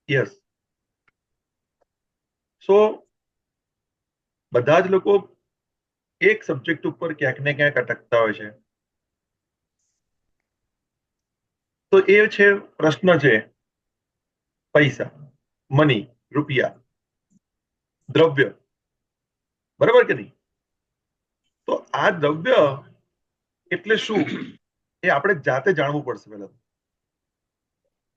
Yes. સો બધા જ લોકો એક સબ્જેક્ટ ઉપર ક્યાંક ને ક્યાંક અટકતા હોય છે. તો એ છે પ્રશ્ન છે પૈસા, મની, રૂપિયા, દ્રવ્ય. બરાબર કે નહીં? તો આ દ્રવ્ય એટલે શું એ આપણે જાતે જાણવું પડશે પહેલા.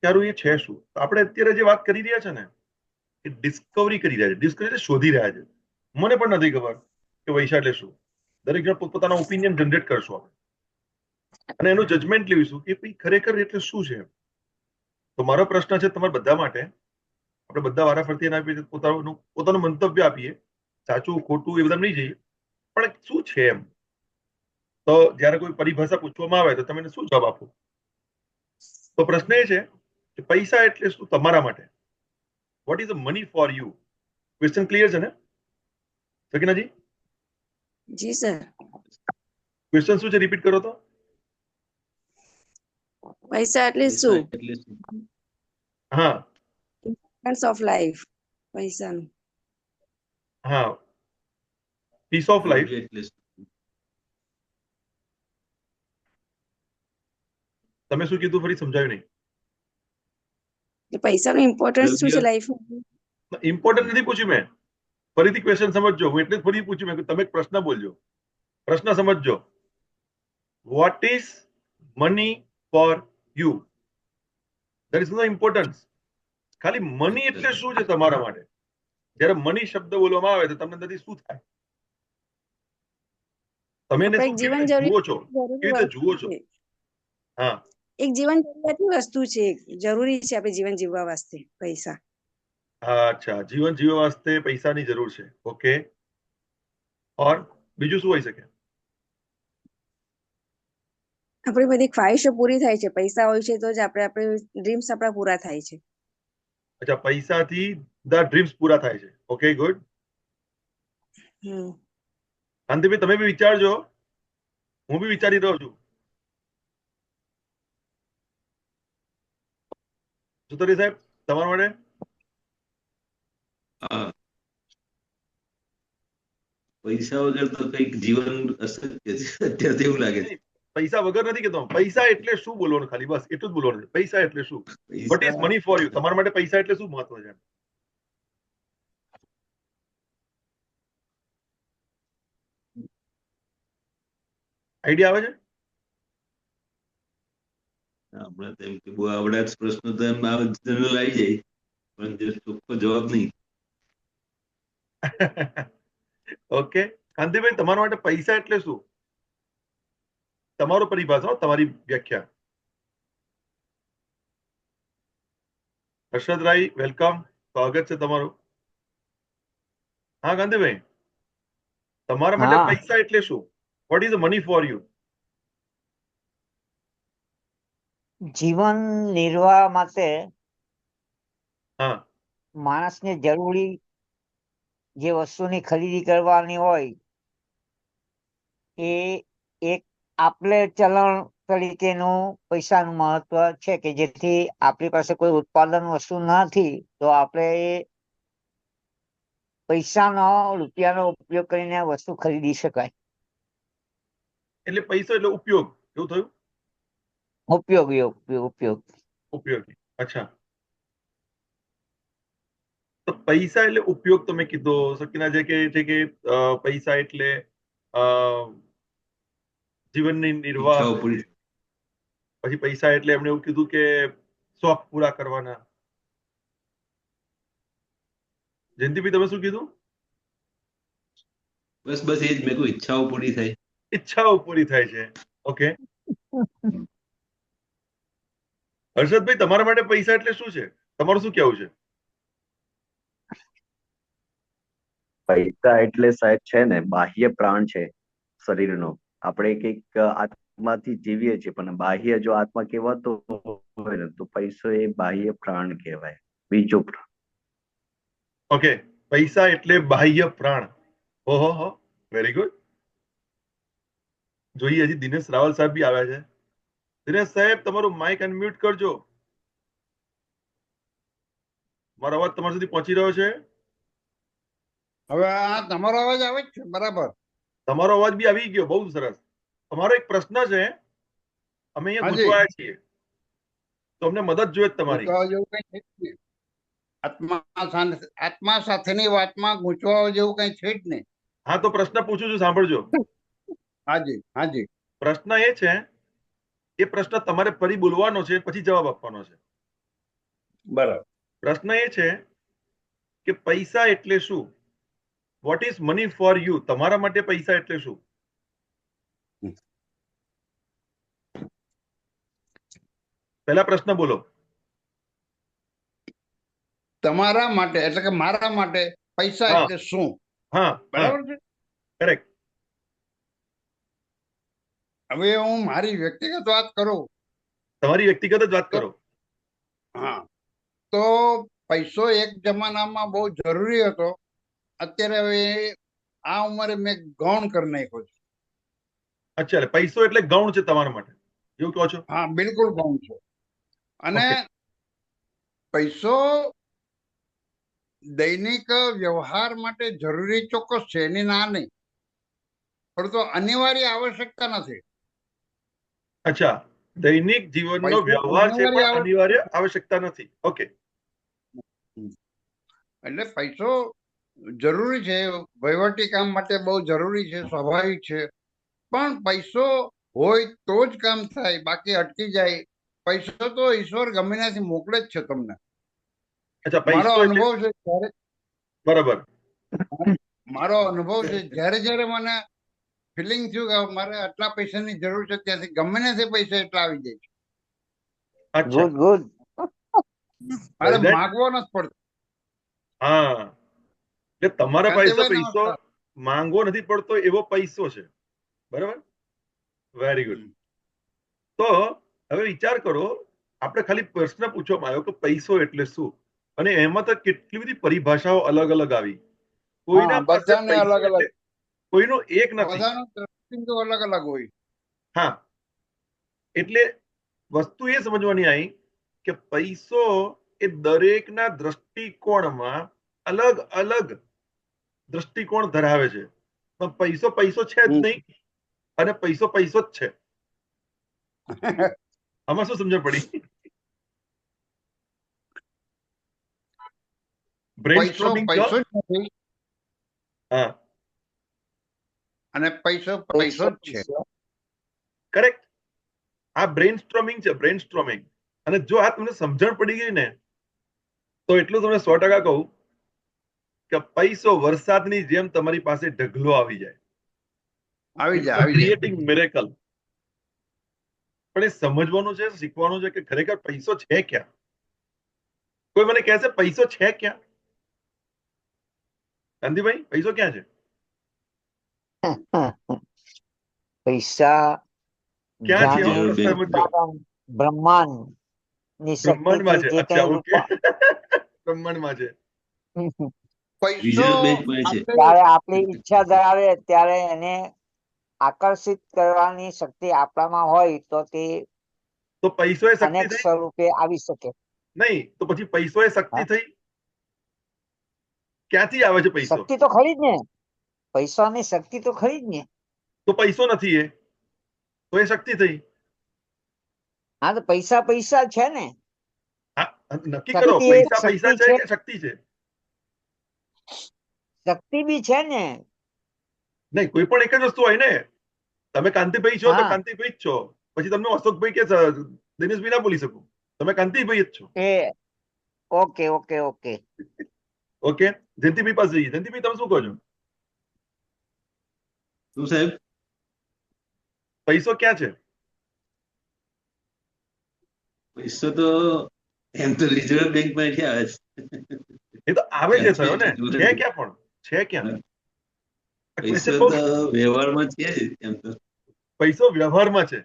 ત્યારે એ છે શું? આપણે અત્યારે જે વાત કરી રહ્યા છે ને એ ડિસ્કવરી કરી રહ્યા છે. ડિસ્કવરી શોધી રહ્યા છે. મને પણ નથી ખબર કે પૈસા એટલે શું. દરેક જણ પોતપોતાનો ઓપિનિયન જનરેટ કરશું આપણે અને એનું જજમેન્ટ લેવીશું કે ખરેખર એટલે શું છે. તો મારો પ્રશ્ન છે તમારા બધા માટે, આપણે બધા વારાફરતી આપીએ, પોતાનું મંતવ્ય આપીએ, સાચું ખોટું એ બધા નહીં જઈએ, પણ શું છે એમ. તો જયારે કોઈ પરિભાષા પૂછવામાં આવે તો તમે શું જવાબ આપો? તો પ્રશ્ન એ છે કે પૈસા એટલે શું તમારા માટે? What is the money for you? Question clear છે ને સકીનાજી? જી સર. ક્વેશ્ચન શું છે રિપીટ કરો તો. પૈસા એટલે શું? હા ઓફ લાઈફ. પૈસાનું. હા, પીસ ઓફ લાઈફ. તમે શું કીધું ફરી સમજાયું નહીં. પૈસાનું ઇમ્પોર્ટન્સ શું છે લાઈફમાં? ઇમ્પોર્ટન્ટ નથી પૂછ્યું મેં. ફરીથી ક્વેશ્ચન સમજજો. હું એટલે ફરી પૂછ્યું મેં કે તમે પ્રશ્ન બોલજો, પ્રશ્ન સમજજો. What is money for you? There is no importance. ખાલી મની એટલે શું છે તમારા માટે? જ્યારે મની શબ્દ બોલવામાં આવે તો તમને નથી શું થાય? તમે એને શું કેવી રીતે જુઓ છો? કેવી રીતે જુઓ છો? હા, એક જીવન જરૂરિયાતની વસ્તુ છે, જરૂરી છે આપણે જીવન જીવવા વાસ્તે પૈસા. અચ્છા, જીવન જીવવા વાસ્તે પૈસાની જરૂર છે. ઓકે, ઓર બીજું શું હોઈ શકે? આપણી બધી ખ્વાહિશો પૂરી થાય છે. પૈસા હોય છે તો જ આપણે ડ્રીમ્સ આપણા પૂરા થાય છે. અચ્છા, પૈસાથી બધા ડ્રીમ્સ પૂરા થાય છે. Okay, good. કાંતિભાઈ તમે બી વિચારજો, હું બી વિચારી રહ્યો છું. સુતરી સાહેબ તમારા માટે? પૈસા વગર તો કઈક જીવન અશક્ય છે અત્યારે એવું લાગે છે. પૈસા વગર નથી કહેતો. પૈસા એટલે શું બોલવાનું, ખાલી બસ એટલું જ બોલવાનું છે. પૈસા એટલે શું? Vote is money for you? તમારા માટે પૈસા એટલે શું મહત્વ છે? આઈડિયા આવે છે? આપણે તેમ કે બહુ આવડા જ પ્રશ્નો તો એમ જનરલ આવી જાય પણ જે ચોખ્ખો જવાબ નહીં. ઓકે, કાંતિભાઈ તમારા માટે પૈસા એટલે શું? તમારો પરિભાષા, તમારી વ્યાખ્યા. હર્ષદ રાય વેલકમ, સ્વાગત છે તમારું. હા કાંતિભાઈ, તમારા માટે પૈસા એટલે શું? Vote is money for you? જીવન નિર્વાહ માટે માણસને જરૂરી જે વસ્તુની ખરીદી કરવાની હોય એ એક આપલે ચલણ તરીકેનું પૈસાનું મહત્વ છે કે જેથી આપણી પાસે કોઈ ઉત્પાદન વસ્તુ નથી તો આપણે પૈસાનો રૂપિયાનો ઉપયોગ કરીને વસ્તુ ખરીદી શકાય. એટલે પૈસો એટલે ઉપયોગ, એવું થયું? ઉપયોગી ઉપયોગી. અચ્છા, તો પૈસા એટલે ઉપયોગ તમે કીધો. સકીના જે કે છે કે પૈસા એટલે જીવનની નિર્વાહ, પછી પૈસા એટલે એમણે એવું કીધું કે શોખ પૂરા કરવાના. જયંતિભાઈ તમે શું કીધું? બસ બસ એ જ મેં કોઈ ઈચ્છાઓ પૂરી થાય. ઈચ્છાઓ પૂરી થાય છે. ઓકે, હર્ષદભાઈ તમારા માટે પૈસા એટલે શું છે? તમારું શું કહેવું છે? પૈસા એટલે સાહેબ છે ને બાહ્ય પ્રાણ છે શરીરનો. આપણે કઈક આત્માથી જીવીએ છીએ પણ બાહ્ય જો આત્મા કહેવાતો હોય ને તો પૈસો એ બાહ્ય પ્રાણ કહેવાય, બીજો પ્રાણ. ઓકે, પૈસા એટલે બાહ્ય પ્રાણ. ઓહો હો, વેરી ગુડ. જોઈએ હજી દિનેશ રાવલ સાહેબ બી આવ્યા છે. દિનેશ સાહેબ તમારું માઇક અનમ્યુટ કરજો. મારો અવાજ તમારા સુધી પહોંચી રહ્યો છે? હવે આ તમારો અવાજ આવે જ છે બરાબર. તમારો અવાજ બી આવી ગયો, બહુ સરસ. તમારો એક પ્રશ્ન છે, અમે અહીંયા હાજી. ગૂંચવાયા છીએ, તો અમને મદદ જોઈએ છે તમારી. ગૂંચવાવા જેવું કઈ છે જ નહીં. આત્મા સાથેની વાતમાં ગૂંચવાવા જેવું કઈ છે જ નહીં. હા, તો પ્રશ્ન પૂછું છું, સાંભળજો. હાજી હાજી. પ્રશ્ન એ છે, એ પ્રશ્ન તમારે ફરી બોલવાનો છે, પછી જવાબ આપવાનો છે. બરાબર. પ્રશ્ન એ છે કે પૈસા એટલે શું? Vote is money for you? તમારા માટે પૈસા એટલે શું? પહેલા પ્રશ્ન બોલો. તમારા માટે એટલે કે મારા માટે પૈસા હા. એટલે શું? હા, બરાબર છે. કરેક્ટ. હવે હું મારી વ્યક્તિગત વાત કરું. તમારી વ્યક્તિગત જ વાત કરો. હા, તો પૈસો એક જમાનામાં બહુ જરૂરી હતો. અત્યારે હવે આ ઉંમરે મેં ગૌણ કરી નાખ્યો છે. અચ્છા, એટલે પૈસો એટલે ગૌણ છે તમારા માટે, એવું કહો છો? હા, બિલકુલ ગૌણ છે. અને Okay. પૈસો દૈનિક વ્યવહાર માટે જરૂરી ચોક્કસ છે, એની ના નહીં, પરંતુ અનિવાર્ય આવશ્યકતા નથી. અચ્છા, દૈનિક જીવનનો પૈસો વ્યવહાર છે, અનિવાર્ય પણ અનિવાર્ય આવશ્યકતા નથી. ઓકે. એટલે પૈસો જરૂરી છે, વહીવટી કામ માટે બહુ જરૂરી છે, સ્વાભાવિક છે. પણ પૈસો હોય તો જ કામ થાય, બાકી અટકી જાય. પૈસો તો ઈશ્વર ગમે ત્યાંથી મોકલે જ છે તમને. અચ્છા, મારો પૈસો એટલે અનુભવ છે જ્યારે બરાબર. મારો અનુભવ છે જ્યારે મને ફિલિંગ થયું કે મારે આટલા પૈસાની જરૂર છે, ત્યાંથી ગમે ત્યાંથી પૈસા એટલા આવી જાય છે. અચ્છા, ગુડ ગુડ. મારે Well, that- માગવો નથી પડતો. હા, એટલે તમારા પાસે કાંતિભાઈ, પૈસો નમસ્કાર. માંગવો નથી પડતો એવો પૈસો છે, બરાબર? Very good. તો હવે વિચાર કરો, આપણે ખાલી પ્રશ્ન પૂછવામાં આવ્યો કે પૈસો એટલે શું, અને એમાં તો કેટલી બધી પરિભાષાઓ અલગ અલગ આવી. કોઈના હા, પાસે બધાને પૈસો અલગ અલગ, એટલે કોઈનો એક નથી. બધાનો દ્રષ્ટિબિંદુ અલગ અલગ હોય. હા, એટલે વસ્તુ એ સમજવાની આવી કે પૈસો એ દરેકના દ્રષ્ટિકોણમાં અલગ અલગ દ્રષ્ટિકોણ ધરાવે છે. પણ પૈસો પૈસો છે જ નહીં, અને પૈસો પૈસો જ છે. આમાં શું સમજણ પડી? પૈસો બ્રેઇનસ્ટોર્મિંગ પૈસો જ નથી હા, અને પૈસો પૈસો જ છે. કરેક્ટ. આ બ્રેઇનસ્ટોર્મિંગ છે, બ્રેઇનસ્ટોર્મિંગ. અને જો આ તમને સમજણ પડી ગઈ ને, તો એટલું તમને 100% કહું કે પૈસો વરસાદની જેમ તમારી પાસે ઢગલો આવી જાય. આવી જાય આવી જાય. Creating miracle. પણ એ સમજવાનું છે, શીખવાનું છે કે ખરેખર પૈસો છે ક્યાં. કોઈ મને કહે છે પૈસો છે ક્યાં? ગાંધીભાઈ, પૈસો ક્યાં છે? પૈસા ક્યાં છે? જાણે એવો પ્રશ્ન સમજો. બ્રહ્માંડ ની બ્રહ્માંડમાં છે. શક્તિથી જે અચ્છા, કઈ ઓકે. બ્રહ્માંડમાં છે. પૈસો રિઝર્વ બેંકમાં છે. આપણે ત્યારે આપણી ઈચ્છા ધરાવે ત્યારે એને આકર્ષિત કરવાની શક્તિ આપણામાં હોય તો તે તો પૈસો એ શક્તિ અનેક થઈ? સ્વરૂપે આવી શકે. નહીં, તો પછી પૈસો એ શક્તિ થઈ? ક્યાંથી આવે છે પૈસો? શક્તિ તો ખરી જ ને, પૈસાની શક્તિ તો ખરી જ ને. તો પૈસો નથી એ, તો એ શક્તિ થઈ. હા, તો પૈસા પૈસા છે ને. હા, નક્કી કરો, શક્તિ એ પૈસા પૈસા શક્તિ છે છે. કે શક્તિ છે? શક્તિ બી છે ને. નહીં, કોઈ પણ એક જ વસ્તુ હોય ને. તમે કાંતિભાઈ છો તો હા. કાંતિભાઈ જ છો. પછી તમને અશોકભાઈ કે દિનેશભાઈ ના બોલી શકું. તમે કાંતિભાઈ જ છો. એ okay okay okay. Okay, Jayantibhai પાસે જઈએ. જયંતિભાઈ, તમે શું કહો છો? શું સાહેબ? પૈસો ક્યાં છે? પૈસો તો એમ તો રિઝર્વ બેંકમાં છે આવે છે. એ તો આવે છે થયો ને. છે ક્યાં? પણ છે ક્યાં? પૈસો Question બહુ- તો વ્યવહારમાં છે જ એમ તો. પૈસો વ્યવહારમાં છે.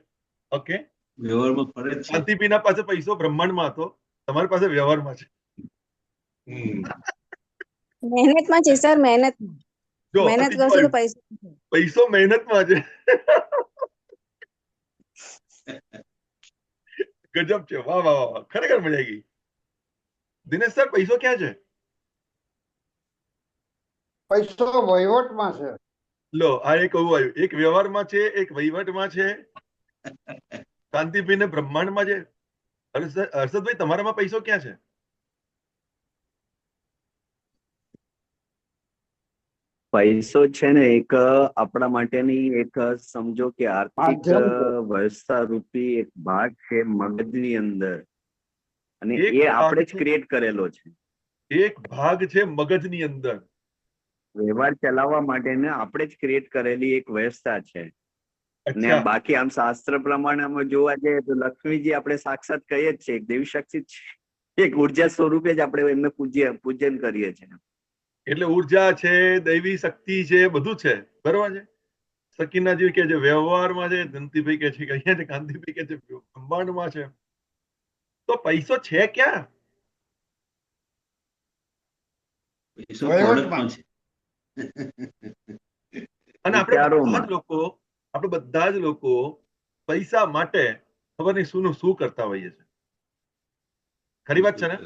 ઓકે, વ્યવહારમાં ફરે જ છે. કાંતિભાઈના પાસે પૈસો બ્રહ્માંડમાં હતો, તમારી પાસે વ્યવહારમાં છે. મહેનતમાં છે સર, મહેનત જો મહેનત અતિ કરશો તો જોયું. પૈસા. પૈસો મહેનતમાં છે. ગજબ છે. વાહ વાહ વાહ, ખરેખર મજા આવી ગઈ. દિનેશ સર, પૈસો ક્યાં છે? પૈસો વહીવટમાં છે. લો, આ એક એવું આવ્યું, એક વ્યવહારમાં છે, એક વહીવટમાં છે, કાંતિભાઈ ને બ્રહ્માંડમાં છે. હર્ષદભાઈ, તમારામાં પૈસો ક્યાં છે? પૈસો છે ને એક આપણા માટેની એક સમજો કે આર્થિક માધ્યમ છે. વ્યવસ્થા રૂપી એક ભાગ છે મગજની અંદર, અને એક એ આપણે જ ભાગ ક્રિએટ કરેલો છે. એક ભાગ છે મગજની અંદર. વ્યવહાર ચલાવવા માટેને આપણે જ ક્રિએટ કરેલી એક વ્યવસ્થા છે. ને અચ્છા, બાકી આમ શાસ્ત્ર પ્રમાણે આમાં જોવા જઈએ તો લક્ષ્મીજી આપણે સાક્ષાત કહીએ જ છે, એક દેવી શક્તિ જ છે, એક ઉર્જા સ્વરૂપે જ આપણે એમને પૂજન કરીએ છીએ. એટલે ઉર્જા છે, દૈવી શક્તિ છે, બધું છે. બરોબર છે. સકીનાજી કે છે વ્યવહારમાં છે, ધનતીભાઈ કે છે કે અહીંયા છે, કાંતિભાઈ કે છે બ્રહ્માંડમાં છે. તો પૈસો છે ક્યાં? પૈસો વહીવટમાં. પ્રોડક્ટમાં છે. અને આપણે વિચારોમાં. બધા જ લોકો પૈસા માટે ખબર નહીં શું શું કરતા હોઈએ છે. ખરી વાત છે ને?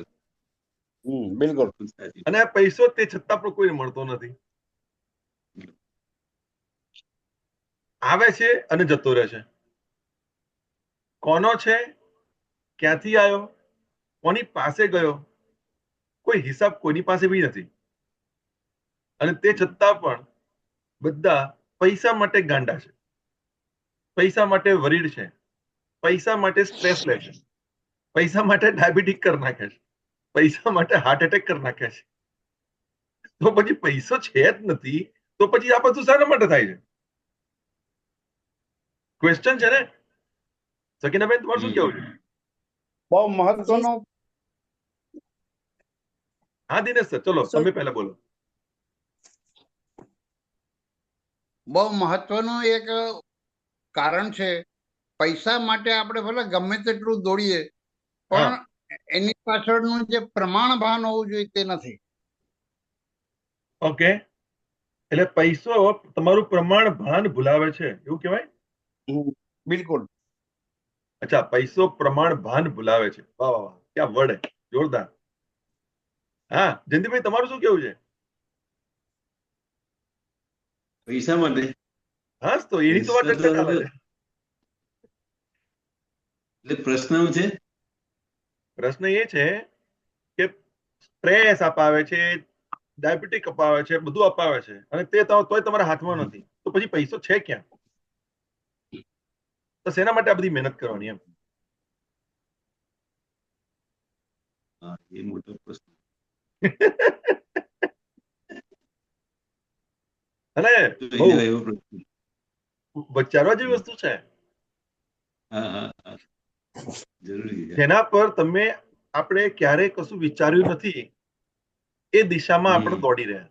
બિલકુલ. સાચી. અને આ પૈસો તે છતાં પણ કોઈને મળતો નથી. આવે છે અને જતો રહે છે. કોનો છે, ક્યાંથી આવ્યો, કોની પાસે ગયો, કોઈ હિસાબ કોઈની પાસે બી નથી. અને તે છતાં પણ બધા પૈસા માટે ગાંડા છે, પૈસા માટે વરીડ છે, પૈસા માટે સ્ટ્રેસ લે છે, પૈસા માટે ડાયાબિટીક કરી નાખે છે, પૈસા માટે હાર્ટ એટેક કરી નાખે છે. તો પછી પૈસો છે જ નથી, તો પછી આ બધું શાના માટે થાય છે? ક્વેશ્ચન છે ને? સકીનાબેન, તમારું શું કેવું છે? બહુ મહત્વનો. હા દિનેશ સર, ચલો તમે પહેલા બોલો. બહુ મહત્વનું એક કારણ છે. પૈસા માટે આપણે ભલે ગમે તેટલું દોડીએ, પણ એની પાછળનું જે પ્રમાણ ભાન હોવું જોઈએ તે નથી. ઓકે, એટલે પૈસો તમારું પ્રમાણ ભાન ભૂલાવે છે, એવું કહેવાય? બિલકુલ. અચ્છા, પૈસો પ્રમાણ ભાન ભૂલાવે છે. વાહ વાહ વાહ, ક્યાં વર્ડ હે, જોરદાર. હા જયંતિભાઈ, તમારું શું કેવું છે? પૈસા માટે હા, તો એની તો વાત ચર્ચા ચાલે છે. એટલે પ્રશ્ન શું છે? પ્રશ્ન એ છે કે સ્ટ્રેસ અપાવે છે, ડાયાબિટીક અપાવે છે, બધું અપાવે છે, અને તે તોય તમારા હાથમાં નથી. તો પછી પૈસો છે ક્યાં? તો શેના માટે આ બધી મહેનત કરવાની એમ? હા, એ મોટો પ્રશ્ન. અને જોઈ બહુ લેવાય એવો પ્રશ્ન. વિચારવા જેવી વસ્તુ છે. હા હા હા, જરૂરી છે. જેના પર તમે આપણે ક્યારેય કશું વિચાર્યું નથી, એ દિશામાં આપણે દોડી રહ્યા.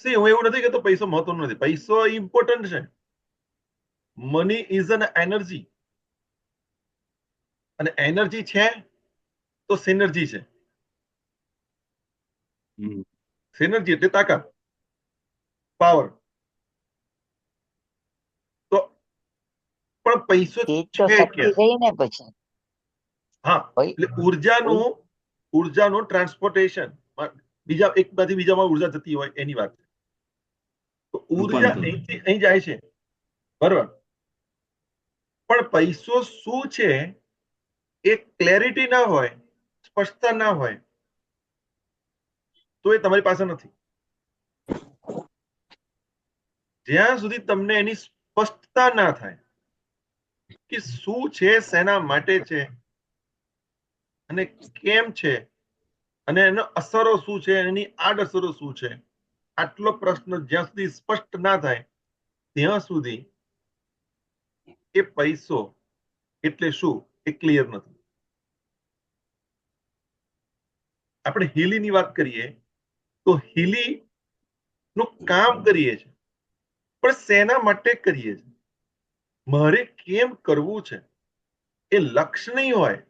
હું એવું નથી કહેતો પૈસો મહત્વનો નથી, પૈસો ઇમ્પોર્ટન્ટ છે. મની ઇઝ એન એનર્જી, અને એનર્જી છે તો સિનર્જી છે. સિનર્જી એટલે તાકાત, પાવર. તો પણ પૈસો તે તો છે શક્તિ ક્યાં? થઈ ને પછી હા, ભાઈ. એટલે ઉર્જાનું ટ્રાન્સપોર્ટેશન, બીજા એકમાંથી બીજામાં ઉર્જા જતી હોય એની વાત છે. તો ઉર્જા રૂપાંતર. અહીંથી અહીં જાય છે, બરોબર. પણ પૈસો શું છે એ ક્લેરિટી ના હોય, સ્પષ્ટતા ના હોય, તો એ તમારી પાસે નથી. જ્યાં સુધી તમને એની સ્પષ્ટતા ના થાય કે શું છે, શેના માટે છે, અને કેમ છે, અને એનો અસરો શું છે, એની આડઅસરો શું છે, આટલો પ્રશ્ન જ્યાં સુધી સ્પષ્ટ ના થાય ત્યાં સુધી એ પૈસો એટલે શું એ ક્લિયર નથી. આપણે હીલીની વાત કરીએ તો હીલી નું કામ કરીએ છીએ, પણ શેના માટે કરીએ છીએ, મારે કેમ કરવું છે, એ લક્ષ્ય નહીં હોય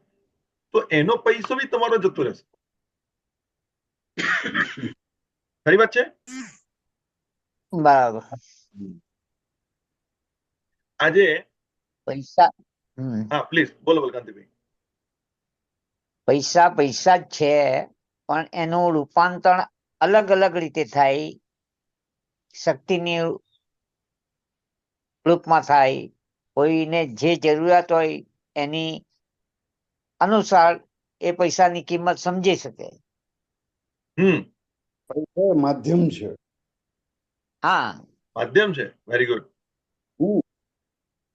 તો એનો પૈસો બી તમારો જતો રહેશે. ખરી વાત છે? બરાબર. આજે પૈસા હા પ્લીઝ બોલો કાંતિભાઈ. પૈસા પૈસા જ છે, પણ એનું રૂપાંતર અલગ અલગ રીતે થાય. શક્તિની રૂપમાં થાય, કોઈને જે જરૂરિયાત હોય એની અનુસાર એ પૈસાની કિંમત સમજી શકે. પૈસા એ માધ્યમ છે. હા, માધ્યમ છે. Very good. હમ.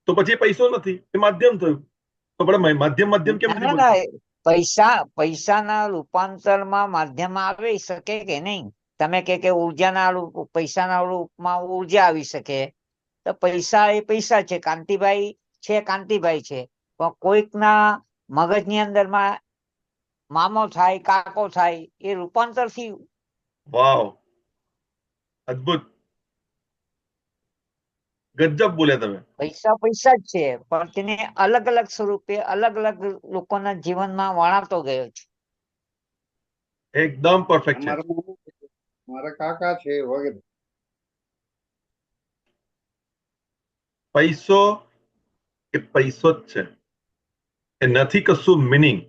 તો પછી એ પૈસો નથી, એ માધ્યમ થયું. તો આપણે માધ્યમ માધ્યમ કેમ નથી ના, બોલતા? પૈસાના રૂપાંતરમાં માધ્યમ આવી શકે કે નહીં? તમે કે ઉર્જાના પૈસાના રૂપમાં ઉર્જા આવી શકે, તો પૈસા એ પૈસા છે. કાંતિભાઈ છે, કાંતિભાઈ છે. પણ કોઈકના મગજની અંદરમાં મામો થાય, કાકો થાય, એ રૂપાંતર થયું. વાવ, અદ્ભુત, ગજબ બોલ્યા તમે. પૈસા પૈસા જ છે, પણ તેને અલગ અલગ સ્વરૂપે અલગ અલગ લોકોના જીવનમાં વણાતો ગયો છે. એકદમ પરફેક્ટ છે. મારા કાકા છે વગેરે. પૈસો એ પૈસો જ છે, એ નથી કશું મિનિંગ.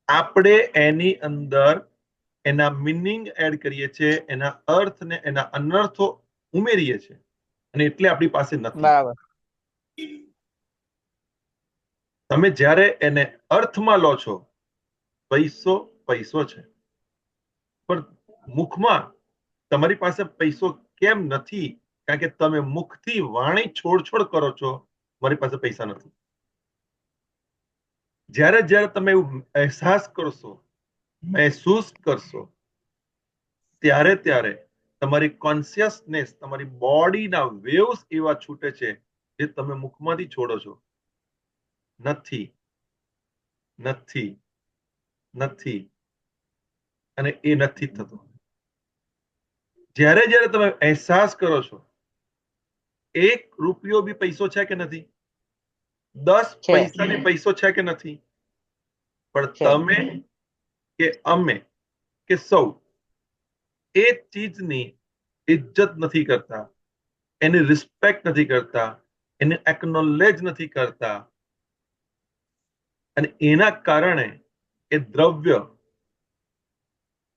આપણે એની અંદર એના મિનિંગ એડ કરીએ છીએ, એના અર્થ ને એના અનર્થો ઉમેરીએ છીએ, અને એટલે આપણી પાસે નથી. બરાબર. તમે જ્યારે એને અર્થમાં લો છો, પૈસો પૈસો છે, પણ મુખમાં તમારી પાસે પૈસો કેમ નથી? કારણ કે તમે મુખથી વાણી છોડછોડ કરો છો, મારી પાસે પૈસા નથી. જ્યારે જ્યારે તમે એવું અહેસાસ કરશો, મહેસૂસ કરશો, ત્યારે ત્યારે તમારી કોન્શિયસનેસ, તમારી બોડીના વેવ્સ એવા છૂટે છે જે તમે મુખમાંથી છોડો છો. નથી, નથી, નથી, અને એ નથી થતો. જ્યારે જ્યારે તમે અહેસાસ કરો છો, 1 રૂપિયો બી પૈસો છે કે નથી? 10 પૈસાની પૈસો છે કે નથી? પણ તમે કે અમે કે સૌ એ ચીજની ઇજ્જત નથી કરતા, એની રિસ્પેક્ટ નથી કરતા, એને એકનોલેજ નથી કરતા, અને એના કારણે એ દ્રવ્ય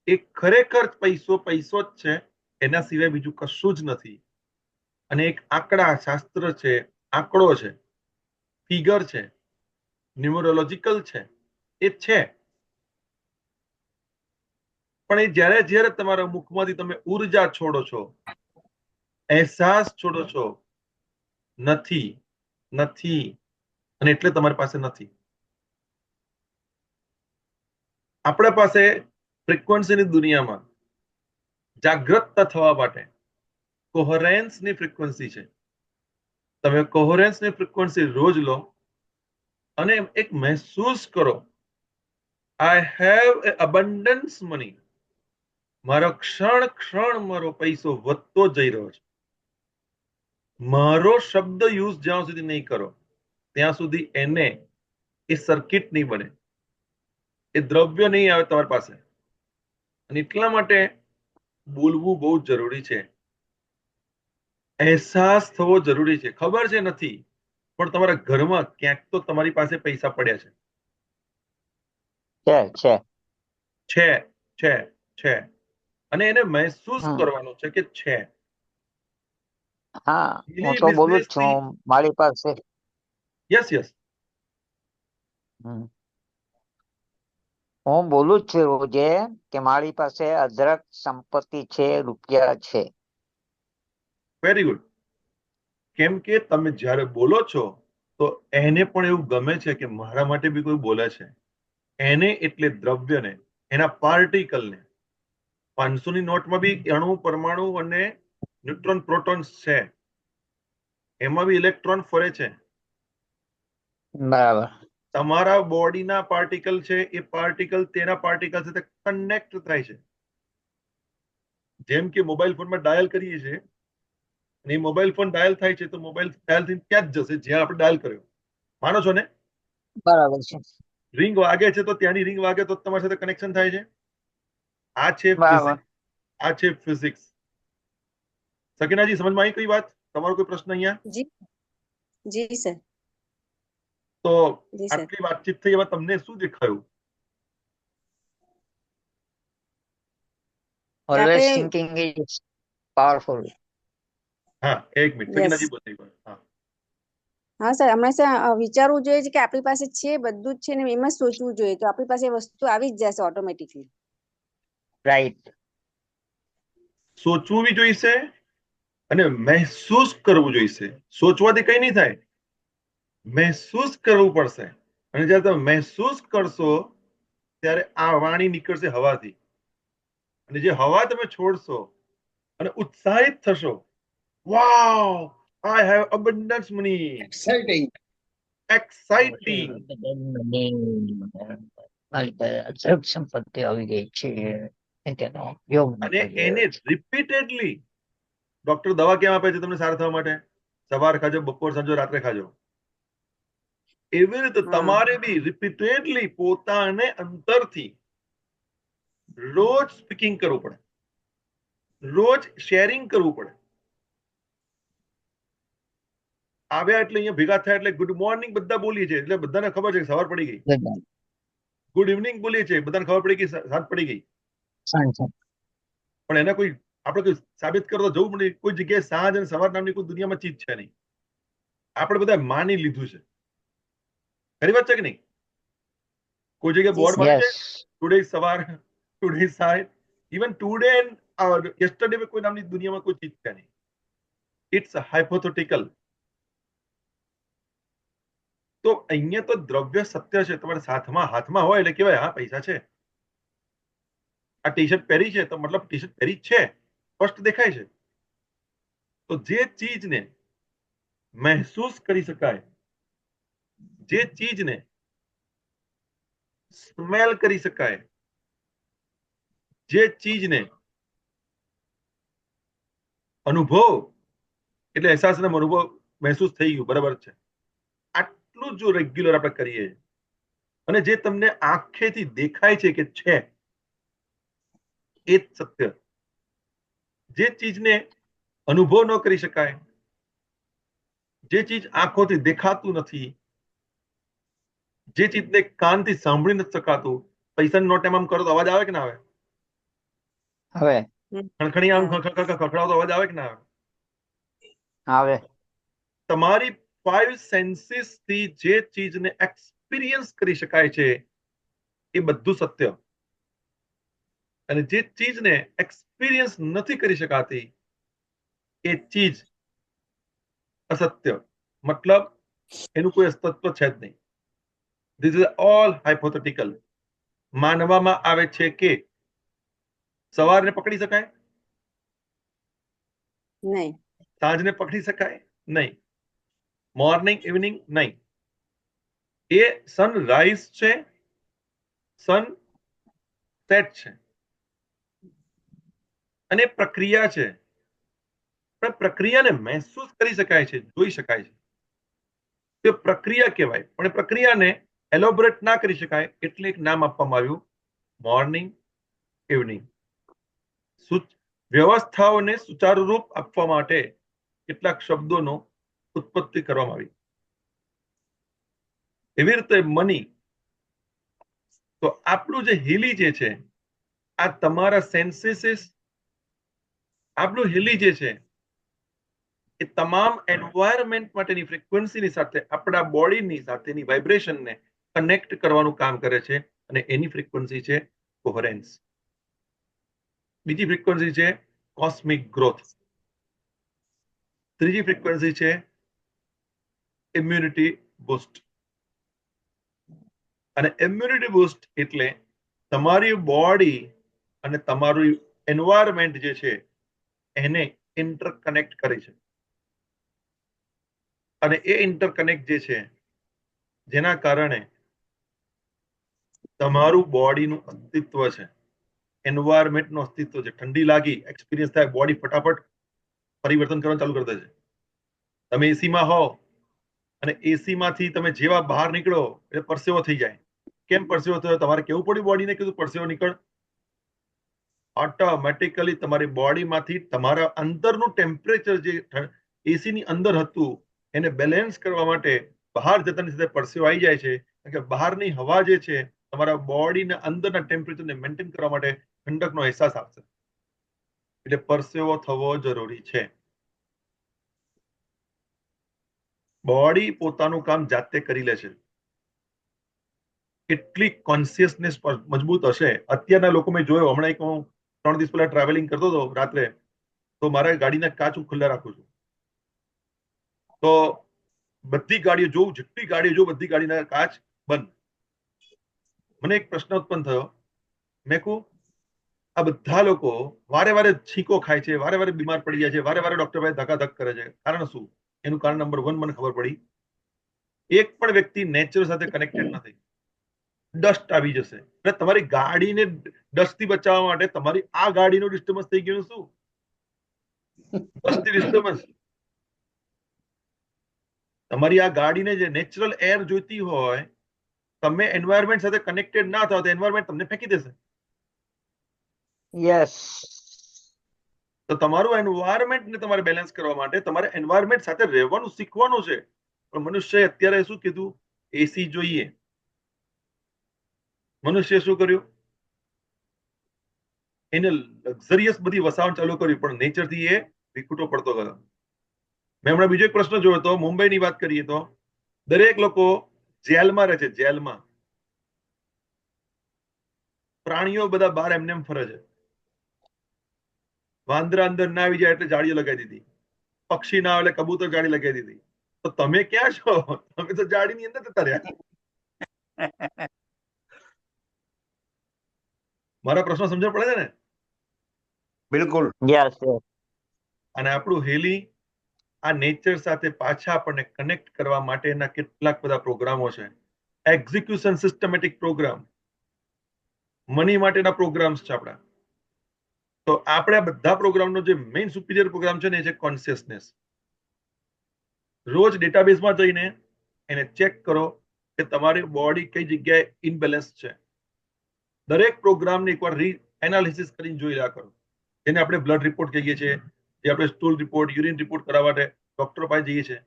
એ ખરેખર પૈસો પૈસો જ છે, એના સિવાય બીજું કશું જ નથી. અને એક આંકડા શાસ્ત્ર છે, આંકડો છે, ફિગર છે, ન્યુમરોલોજીકલ છે, એ છે. પણ એ જ્યારે જ્યારે તમારા મુખમાંથી તમે ઉર્જા છોડો છો, અહેસાસ છોડો છો, નથી, નથી, અને એટલે તમારી પાસે નથી. આપણા પાસે ફ્રીક્વન્સીની દુનિયામાં જાગૃત થવા માટે કોહરેન્સની ફ્રીક્વન્સી છે. તમે કોહરેન્સની ફ્રીક્વન્સી રોજ લો અને એક મહેસૂસ કરો, I have a abundance money. મારો ક્ષણ ક્ષણ મારો પૈસો વધતો જઈ રહ્યો છે. મારો શબ્દ યુઝ જ્યાં સુધી નહીં કરો ત્યાં સુધી એને એ સર્કિટ નહીં બને, એ દ્રવ્ય નહીં આવે તમારી પાસે. અને એટલા માટે બોલવું બહુ જરૂરી છે, અહેસાસ થવો જરૂરી છે. ખબર છે નથી, પણ તમારા ઘરમાં ક્યાંક તો તમારી પાસે પૈસા પડ્યા છે. છે છે, છે, છે, અને એને મહેસૂસ કરવાનો છે કે છે. હા, હું તો બોલું જ છું મારી પાસે. યસ યસ, હું બોલું જ છું રોજે કે મારી પાસે અદરક સંપત્તિ છે, રૂપિયા છે. Very good. કેમ કે તમે જ્યારે બોલો છો તો એને પણ એવું ગમે છે કે મારા માટે બી કોઈ બોલે છે. એને એટલે દ્રવ્યને, એના પાર્ટિકલને. 500ની નોટમાં બી અણુ, પરમાણુ અને ન્યુટ્રોન, પ્રોટોન્સ છે. એમાં બી ઇલેક્ટ્રોન ફરે છે. બરાબર. તમારા બોડીના પાર્ટિકલ છે, એ પાર્ટિકલ તેના પાર્ટિકલ સાથે કનેક્ટ થાય છે. જેમ કે મોબાઈલ ફોનમાં ડાયલ કરીએ છીએ, અને એ મોબાઈલ ફોન ડાયલ થાય છે તો મોબાઈલ ડાયલ થઈને ત્યાં જ જશે જ્યાં આપણે ડાયલ કર્યો. માનો છો ને? બરાબર છે. રિંગ વાગે છે તો ત્યાંની રિંગ વાગે તો તમારી સાથે કનેક્શન થાય છે. આ છે બરાબર. ફિઝિક્સ, આ છે ફિઝિક્સ. સકીનાજી, સમજમાં આવી કઈ વાત? તમારો કોઈ પ્રશ્ન અહીંયા? જી જી સર. તો જી સર. આટલી વાતચીત થઈ, એમાં તમને શું દેખાયું? ઓલવેઝ આપણે થિંકિંગ ઇઝ પાવરફુલ. હા, એક મિનિટ, યસ સગીનાજી બોલે એક વાર. હા, હા સર, હંમેશા વિચારવું જોઈએ છે કે આપણી પાસે છે, બધું જ છે ને એમાં જ સોચવું જોઈએ, તો આપણી પાસે એ વસ્તુ આવી જ જશે ઓટોમેટિકલી. રાઈટ. સોચવું બી જોઈશે અને મહેસૂસ કરવું જોઈશે. સોચવાથી કઈ નહીં થાય, મહેસૂસ કરવું પડશે. અને જ્યારે તમે મહેસૂસ કરશો ત્યારે આ વાણી નીકળશે હવાથી, અને જે હવા તમે છોડશો અને ઉત્સાહિત થશો, wow, I have abundance money, exciting. Exciting. સંપત્તિ આવી ગઈ છે, તેનો ઉપયોગ ન અને કરીએ. એને રિપીટેડલી ડોક્ટર દવા કેમ આપે છે તમને સારા થવા માટે? સવાર ખાજો, બપોર સાંજો, રાત્રે ખાજો. એવી રીતે હા તમારે બી રિપીટેડલી પોતાને અંતરથી રોજ સ્પીકિંગ કરવું પડે, રોજ શેરિંગ કરવું પડે. આવ્યા એટલે અહીંયા ભેગા થયા એટલે ગુડ મોર્નિંગ બધા બોલીએ છીએ, એટલે બધાને ખબર છે કે સવાર પડી ગઈ. બધા ગુડ ઇવનિંગ બોલીએ છીએ, બધાને ખબર પડી ગઈ સાંજ પડી ગઈ. સાંજ પણ એને કોઈ આપણે કોઈ સાબિત કરવા જવું પડે, કોઈ જગ્યાએ સાંજ અને સવાર નામની કોઈ દુનિયામાં ચીજ છે નહીં. આપણે બધા માની લીધું છે. ખરી વાત છે કે નહીં? કોઈ જગ્યાએ જી બોર્ડ સર. માર્યું યસ. છે, ટુડે સવાર, ટુડે સાંજ, ઇવન ટુડે એન્ડ યસ્ટરડે કોઈ નામની દુનિયામાં કોઈ ચીજ છે નહીં. It's hypothetical. તો અહીંયા તો દ્રવ્ય સત્ય છે, તમારા હાથમાં હોય એટલે કહેવાય હા પૈસા છે. આ ટી શર્ટ પહેરી છે તો મતલબ ટી શર્ટ પહેરી છે, સ્પષ્ટ દેખાય છે. તો જે ચીજને મહેસૂસ કરી શકાય, જે ચીજને સ્મેલ કરી શકાય, જે ચીજને અનુભવ એટલે અહેસાસ અને અનુભવ મહેસૂસ થઈ ગયું, બરાબર છે, આટલું જો રેગ્યુલર આપણે કરીએ અને જે તમને આંખેથી દેખાય છે કે છે એ જ સત્ય. જે ચીજને અનુભવ ન કરી શકાય, જે ચીજ આંખોથી દેખાતું નથી, જે ચીજને કાનથી સાંભળી નથી શકાતું. પૈસાની નોટ એમ કરો તો અવાજ આવે કે ના આવે? હવે ખણખણી આમ ખખડાવતો અવાજ આવે કે ના આવે? આવે. તમારી 5 સેન્સીસ થી જે ચીજને એક્સપિરિયન્સ કરી શકાય છે એ બધું સત્ય. અને જે ચીજને એક્સપિરિયન્સ નથી કરી શકાતી એ ચીજ અસત્ય. મતલબ એનું કોઈ અસ્તિત્વ છે જ નહીં. This is all hypothetical. માનવામાં આવે છે કે સવારને પકડી શકાય, નહીં. સાંજને પકડી શકાય નહીં, મોર્નિંગ ઇવનિંગ નહીં. એ સનરાઈઝ છે, સન સેટ છે, અને પ્રક્રિયા છે. પણ પ્રક્રિયાને મહેસૂસ કરી શકાય છે, જોઈ શકાય છે, તે પ્રક્રિયા કહેવાય. પણ પ્રક્રિયાને એલોબરેટ ના કરી શકાય એટલે એક નામ આપવામાં આવ્યું મોર્નિંગ ઇવનિંગ. વ્યવસ્થાઓને સુચારુરૂપ આપવા માટે કેટલાક શબ્દોનો ઉત્પત્તિ કરવામાં આવી. એવી રીતે મની. તો આપણું જે હિલી જે છે, આ તમારા સેન્સીસ, આપણું હિલી જે છે એ તમામ એન્વાયરમેન્ટ માટેની ફ્રીક્વન્સીની સાથે આપણા બોડીની સાથેની વાઇબ્રેશનને કનેક્ટ કરવાનું કામ કરે છે, અને એની ફ્રીક્વન્સી છે કોહરેન્સ. બીજી ફ્રીક્વન્સી છે કોસ્મિક ગ્રોથ. ત્રીજી ફ્રીક્વન્સી છે ઇમ્યુનિટી બૂસ્ટ. અને ઇમ્યુનિટી બૂસ્ટ એટલે તમારી બોડી અને તમારું એન્વાયરમેન્ટ જે છે એને ઇન્ટરકનેક્ટ કરે છે. અને એ ઇન્ટરકનેક્ટ જે છે જેના કારણે તમારું બોડીનું અસ્તિત્વ છે, એન્વાયરમેન્ટનું અસ્તિત્વ છે. ઠંડી લાગી, એક્સપિરિયન્સ થાય, બોડી ફટાફટ પરિવર્તન કરવાનું ચાલુ કરી દે છે. તમે એસીમાં હો અને એસીમાંથી તમે જેવા બહાર નીકળો એટલે પરસેવો થઈ જાય. કેમ પરસેવો થયો? તમારે કેવું પડ્યું બોડીને, કીધું પરસેવો નીકળ. ઓટોમેટિકલી તમારી બોડીમાંથી તમારા અંદરનું ટેમ્પરેચર જે એસીની અંદર હતું એને બેલેન્સ કરવા માટે બહાર જતાની સાથે પરસેવો આવી જાય છે. કારણ કે બહારની હવા જે છે તમારા બોડીના અંદરના ટેમ્પરેચરને મેન્ટેન કરવા માટે ઠંડકનો અહેસાસ આપશે. એટલે પરસેવો થવો જરૂરી છે. બોડી પોતાનું કામ જાતે કરી લે છે. કેટલી કોન્શિયસનેસ મજબૂત હશે. અત્યારના લોકો મેં જોયો, હમણાં એક હું 3 દિવસ પહેલા ટ્રાવેલિંગ કરતો હતો રાત્રે, તો મારા ગાડીના કાચ હું ખુલ્લા રાખું છું, તો બધી ગાડીઓ જોઉં, જેટલી ગાડીઓ જોઉં બધી ગાડીના કાચ બંધ. મને એક પ્રશ્ન ઉત્પન્ન થયો. મેં કહું, આ બધા લોકો વારે વારે છીકો ખાય છે, વારે વારે બીમાર પડી જાય છે, વારે વારે ડોક્ટર પાસે ધક્કાધક કરે છે, કારણ શું? એનું કારણ નંબર 1 મને ખબર પડી, એક પણ વ્યક્તિ નેચર સાથે કનેક્ટેડ નથી. ડસ્ટ આવી જશે, એટલે તમારી ગાડીને ડસ્ટ થી બચાવવા માટે તમારી આ ગાડીનું ડિસ્ટર્બન્સ થઈ ગયું શું? Dust disturbance. તમારી આ ગાડીને જે નેચરલ એર જોઈતી હોય, તમે એન્વાયરમેન્ટ સાથે કનેક્ટેડ ના થાવ તો એન્વાયરમેન્ટ તમને ફેંકી દેશે. યસ, તો તમારું એન્વાયરમેન્ટને તમારે બેલેન્સ કરવા માટે તમારે એન્વાયરમેન્ટ સાથે રહેવાનું શીખવાનું છે. પણ મનુષ્ય અત્યારે શું કીધું? એસી જોઈએ. મનુષ્ય શું કર્યું? એને લક્ઝરિયસ બધી વસાવણ ચાલુ કર્યું, પણ નેચર થી એ વિખૂટો પડતો ગયો. મેં હમણાં બીજો એક પ્રશ્ન જોયો હતો, મુંબઈની વાત કરીએ તો દરેક લોકો જેલમાં રહે છે, જેલમાં. પ્રાણીઓ બધા બહાર એમને એમ ફરે છે. વાંદરા અંદર ના આવી જાય એટલે જાળીઓ લગાવી દીધી, પક્ષી ના આવે એટલે કબૂતર જાળી લગાવી દીધી. તો તમે ક્યાં છો? તમે તો જાળીની અંદર જતા રહ્યા. મારા પ્રશ્ન સમજણ પડે છે ને? બિલકુલ. યસ, અને આપણું હેલી આ નેચર સાથે પાછા આપણને કનેક્ટ કરવા માટેના કેટલાક બધા પ્રોગ્રામો છે. એક્ઝિક્યુશન સિસ્ટમેટિક પ્રોગ્રામ, મની માટેના પ્રોગ્રામ્સ છે આપણા. તો આપણે બધા પ્રોગ્રામનો જે મેઇન સુપીરિયર પ્રોગ્રામ છે ને, એ છે કોન્શિયસનેસ. રોજ ડેટાબેઝમાં જઈને એને ચેક કરો કે તમારી બોડી કઈ જગ્યાએ ઇનબેલેન્સ છે. દરેક પ્રોગ્રામને એકવાર એનાલિસિસ કરીને જોઈ રહ્યા કરો, જેને આપણે બ્લડ રિપોર્ટ કહીએ છીએ, જે આપણે સ્ટૂલ રિપોર્ટ, યુરિન રિપોર્ટ કરવા માટે ડોક્ટર પાસે જઈએ છીએ.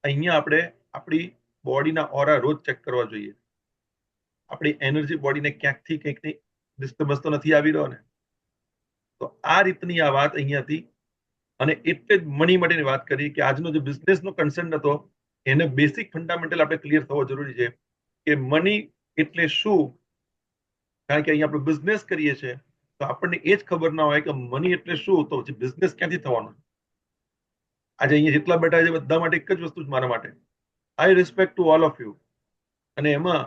અહીંયા આપણે આપણી બોડીના ઓરા રોજ ચેક કરવા જોઈએ. આપણી એનર્જી બોડીને ક્યાંકથી કંઈકની ડિસ્ટર્બન્સ તો નથી આવી રહ્યો ને? તો આ રીતની આ વાત અહીંયાથી, અને એટલે જ મની માટેની વાત કરી કે આજનો જે બિઝનેસનો કન્સર્ન હતો એને બેસિક ફંડામેન્ટલ આપણે ક્લિયર થવો જરૂરી છે કે મની એટલે શું. કારણ કે અહીંયા આપણે બિઝનેસ કરીએ છીએ તો આપણને એ જ ખબર ના હોય કે મની એટલે શું, તો પછી બિઝનેસ ક્યાંથી થવાનો. આજે અહીંયા જેટલા બેઠા છે બધા માટે એક જ વસ્તુ છે, મારા માટે, આઈ respect to all of you. અને એમાં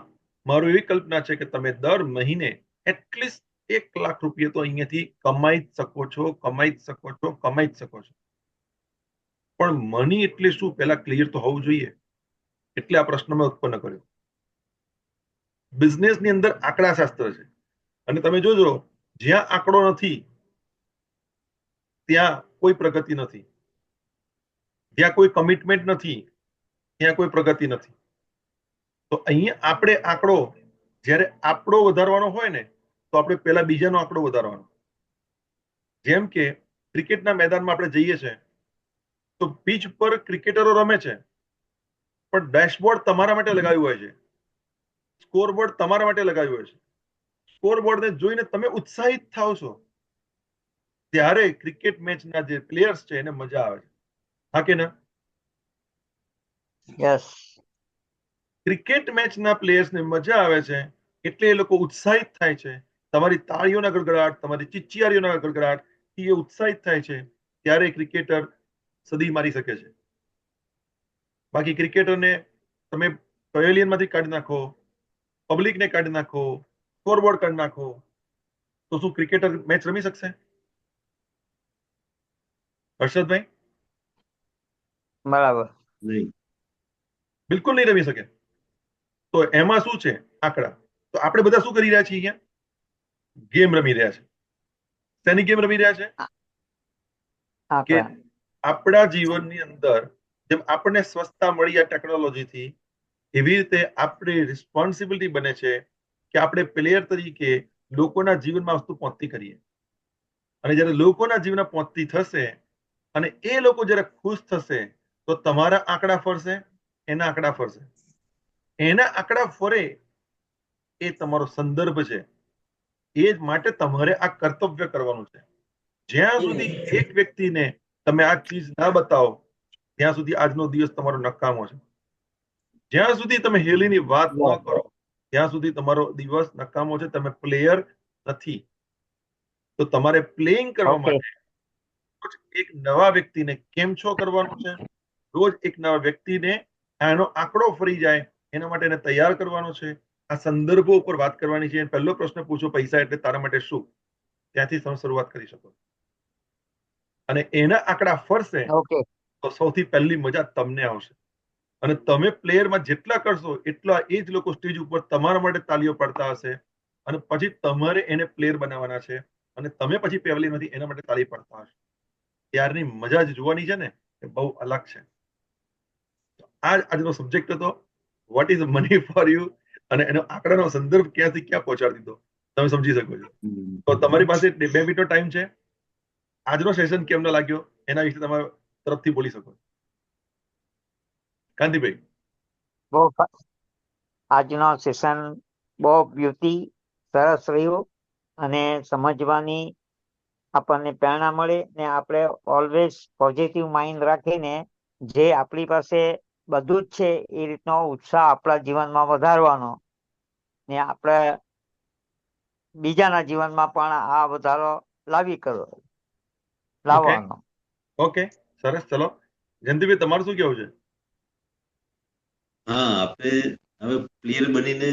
મારું એવી કલ્પના છે કે તમે દર મહિને એટલીસ્ટ 1 લાખ રૂપિયા તો અહીંયાથી કમાઈ જ શકો છો, કમાઈ જ શકો છો, કમાઈ જ શકો છો. પણ મની એટલે શું પહેલા ક્લિયર તો હોવું જોઈએ. એટલે આ પ્રશ્ન મેં ઉત્પન્ન કર્યો. બિઝનેસની અંદર આંકડા શાસ્ત્ર છે, અને તમે જોજો જ્યાં આંકડો નથી ત્યાં કોઈ પ્રગતિ નથી, જ્યાં કોઈ કમિટમેન્ટ નથી ત્યાં કોઈ પ્રગતિ નથી. તો અહીંયા આપણે આંકડો, જ્યારે આપણો વધારવાનો હોય ને, તો આપણે પહેલા બીજાનો આંકડો વધારવાનો. જેમ કે ક્રિકેટના મેદાનમાં આપણે જઈએ છીએ તો પીચ પર ક્રિકેટરો રમે છે, પણ ડેશબોર્ડ તમારા માટે લગાવ્યું હોય છે, સ્કોરબોર્ડ તમારા માટે લગાવ્યું હોય છે. સ્કોરબોર્ડને જોઈને તમે ઉત્સાહિત થાવ છો, ત્યારે ક્રિકેટ મેચના જે પ્લેયર્સ છે એને મજા આવે છે. હા કે ના? યસ, ક્રિકેટ મેચના પ્લેયર્સને મજા આવે છે એટલે એ લોકો ઉત્સાહિત થાય છે. તમારી તાળીઓના ગડગડાટ, તમારી ચિચિયારીઓના ગડગડાટ થી એ ઉત્સાહિત થાય છે, ત્યારે ક્રિકેટર સદી મારી શકે છે. બાકી ક્રિકેટરને તમે પેવેલિયનમાંથી કાઢી નાખો, પબ્લિકને કાઢી નાખો, સ્કોરબોર્ડ કાઢી નાખો, તો શું ક્રિકેટર મેચ રમી શકશે? હર્ષદભાઈ? બરાબર. નહીં. બિલકુલ નહીં રમી શકે. તો એમાં શું છે? આંકડા. તો આપણે બધા શું કરી રહ્યા છીએ? અહીંયા ગેમ રમી રહ્યા છે. શેની ગેમ રમી રહ્યા છે? કે આંકડા. આપણા જીવનની અંદર જેમ આપણને સ્વસ્થતા મળી આ ટેકનોલોજીથી, એવી રીતે આપણી રિસ્પોન્સિબિલિટી બને છે કે આપણે પ્લેયર તરીકે લોકોના જીવનમાં વસ્તુ પહોંચતી કરીએ. અને જ્યારે લોકોના જીવનમાં પહોંચતી થશે અને એ લોકો જ્યારે ખુશ થશે તો તમારા આંકડા ફરશે, એના આંકડા ફરશે. એના આંકડા ફરે એ તમારો સંદર્ભ છે. એ જ માટે તમારે આ કર્તવ્ય કરવાનું છે. જ્યાં સુધી એક વ્યક્તિને તમે આ ચીજ ના બતાવો ત્યાં સુધી આજનો દિવસ તમારો નકામો છે. જ્યાં સુધી તમે હેલીની વાત ન કરો ત્યાં સુધી તમારો દિવસ નકામો છે. તમે પ્લેયર નથી. તો તમારે પ્લેઇંગ કરવા Okay. માટે એક નવા વ્યક્તિને કેમ છો કરવાનું છે. રોજ એક નવા વ્યક્તિને એનો આંકડો ફરી જાય એના માટે એને તૈયાર કરવાનો છે. આ સંદર્ભો ઉપર વાત કરવાની છે. પહેલો પ્રશ્ન પૂછો, પૈસા એટલે તારા માટે શું? ત્યાંથી તમે શરૂઆત કરી શકો અને એના આંકડા ફરશે Okay. તો સૌથી પહેલી મજા તમને આવશે. અને તમે પ્લેયરમાં જેટલા કરશો એટલા એ જ લોકો સ્ટેજ ઉપર તમારા માટે તાલીઓ પાડતા હશે અને પછી તમારે એને પ્લેયર બનાવવાના છે અને તમે પછી પેવલિયનમાંથી એના માટે તાળી પાડતા હશો. ત્યારની મજા જ જોવાની છે ને એ બહુ અલગ છે. આ આજનો સબ્જેક્ટ હતો, vote is money for you, અને એનો આંકડાનો સંદર્ભ ક્યાંથી ક્યાં પહોંચાડી દીધો તમે સમજી શકો છો. તો તમારી પાસે 2 મિનિટનો ટાઈમ છે. આજનો સેશન કેમનો લાગ્યો એના વિશે તમારા તરફથી બોલી શકો. કાંતિભાઈ. બહુ આજનો સેશન બહુ બ્યુટી સરસ રહ્યું અને સમજવાની આપણને પ્રેરણા મળે ને આપણે ઓલવેઝ પોઝિટિવ માઇન્ડ રાખીને જે આપણી પાસે બધું જ છે એ રીતનો ઉત્સાહ આપણા જીવનમાં વધારવાનો ને આપણે બીજાના જીવનમાં પણ આ વધારો લાવવાનો. ઓકે, સરસ. ચલો જયંતિભાઈ, તમારું શું કેવું છે? હા, આપણે હવે પ્લેયર બનીને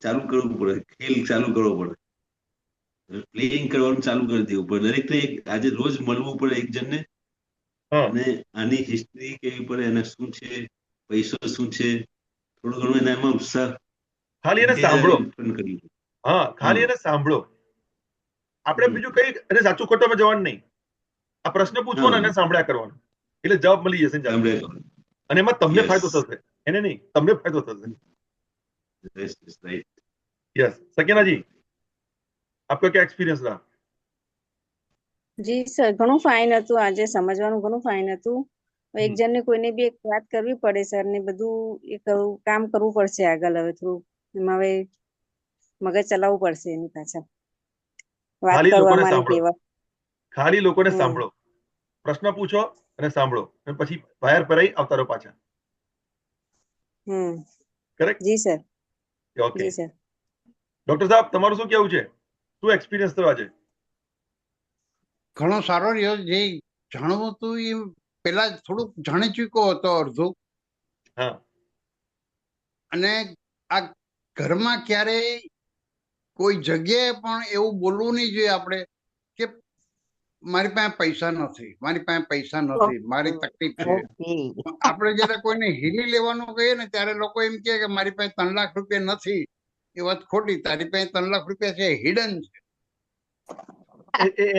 ચાલુ કરવું પડે, ખેલ ચાલુ કરવો પડે, પ્લેઇંગ કરવાનું ચાલુ કરી દેવું પડે. દરેકને આજે રોજ મળવું પડે એક જણને અને આની હિસ્ટ્રી કેવી પડે, એને શું છે, પૈસો શું છે, થોડું ઘણું એનામાં ઉત્સાહ ખાલી એને સાંભળો. ઉત્પન્ન કરી. હા, ખાલી એને સાંભળો. આપણે બીજું કઈ એને સાચું ખોટામાં જવાનું નહીં. આ પ્રશ્ન પૂછવાનો અને સાંભળ્યા કરવાનો એટલે જવાબ મળી જશે અને એમાં તમને ફાયદો થશે, એને નહીં, તમને ફાયદો થશે. यस, सकीना जी, आपका क्या एक्सपीरियंस रहा? જી સર, ઘણું ફાઇન હતું. આજે સમજવાનું ઘણું ફાઇન હતું. એક જણને કોઈને બી એક વાત કરવી પડે સર ને બધું એ કામ કરવું પડશે આગળ. હવે થોડું એમાં હવે મગજ ચલાવવું પડશે એની પાછળ વાત ખાલી લોકોને કરવામાં સાંભળો, કેવા. ખાલી લોકોને સાંભળો, પ્રશ્ન પૂછો અને સાંભળો અને પછી બહાર પરાઈ આવતા રહો પાછા. કરેક્ટ? જી સર. ઓકે. જી સર. ડોક્ટર સાહેબ, તમારું શું કેવું છે? શું એક્સપિરિયન્સ થયો આજે? ઘણો સારો રહ્યો. જે જાણવું હતું એ પેલા થોડુંક જાણી ચૂક્યો હતો અડધું. હા. અને આ ઘરમાં ક્યારેય કોઈ જગ્યાએ પણ એવું બોલવું નહીં જોઈએ આપણે કે મારી પાસે પૈસા નથી, મારી પાસે પૈસા નથી, મારી તકલીફ છે. આપણે જયારે કોઈને હીલી લેવાનું કહીએ ને ત્યારે લોકો એમ કહે કે મારી પાસે 3 લાખ રૂપિયા નથી. એ વાત ખોટી. તારી પાસે 3 લાખ રૂપિયા છે, હિડન છે.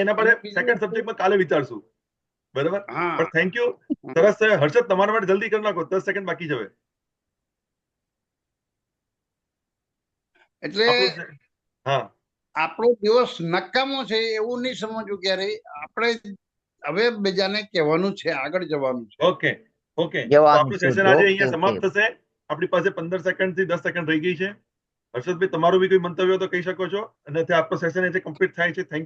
એના પર સેકન્ડ સબ્જેક્ટમાં કાલે વિચારશું. બરાબર? હા, પણ થેન્ક યુ. સરસ છે. હર્ષદ, તમારા માટે જલ્દી કરી નાખો, 10 સેકન્ડ બાકી છે હવે. એટલે હા, આપણો દિવસ નકામો છે એવું નહીં સમજવું ક્યારેય. આપણે હવે બીજાને કહેવાનું છે, આગળ જવાનું છે. Okay okay. તો આપણું સેશન આજે અહીંયા સમાપ્ત થશે. આપણી પાસે 15 સેકન્ડ થી 10 સેકન્ડ રહી ગઈ છે. હર્ષદભાઈ, તમારું બી કોઈ મંતવ્ય તો કહી શકો છો અને આપણો સેશન કમ્પ્લીટ થાય છે. થેન્ક